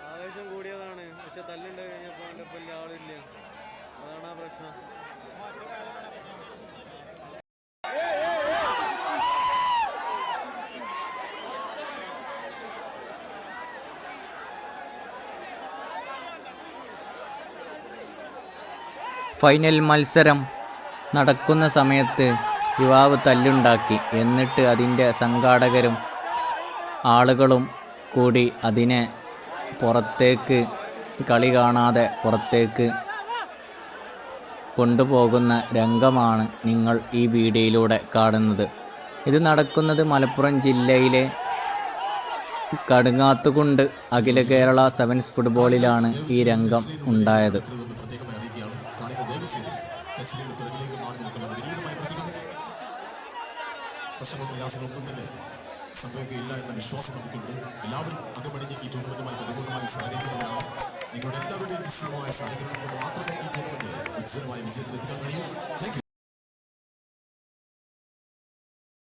ആവേശം കൂടിയതാണ്. പക്ഷെ തല്ലുണ്ട് കഴിഞ്ഞപ്പോൾ എൻ്റെ ഒപ്പം വലിയ ആളില്ല. അതാണ് ആ പ്രശ്നം. ഫൈനൽ മത്സരം നടക്കുന്ന സമയത്ത് യുവാവ് തല്ലുണ്ടാക്കി. എന്നിട്ട് അതിൻ്റെ സംഘാടകരും ആളുകളും കൂടി അതിനെ പുറത്തേക്ക്, കളി കാണാതെ പുറത്തേക്ക് കൊണ്ടുപോകുന്ന രംഗമാണ് നിങ്ങൾ ഈ വീഡിയോയിലൂടെ കാണുന്നത്. ഇത് നടക്കുന്നത് മലപ്പുറം ജില്ലയിലെ കടുങ്ങാത്തുകുണ്ട് അഖില കേരള സെവൻസ് ഫുട്ബോളിലാണ് ഈ രംഗം ഉണ്ടായത്. പ്രയാസങ്ങളൊന്നും തന്നെ സംഭവിക്കുകയില്ല എന്ന വിശ്വാസം നമുക്കുണ്ട്. എല്ലാവരും അകമടിഞ്ഞ് ഈ ടൂർണമെന്റുമായി പ്രതികൂലമായി സഹകരിക്കുന്നവരാണ്. നിങ്ങളുടെ എല്ലാവരുടെയും വിശ്വമായ സഹകരണം കൊണ്ട് മാത്രമേ ഈ ടൂർണമെന്റ് ഉജ്ജ്വലമായ വിജയത്തിലെത്തിക്കാൻ കഴിയൂ. Thank you.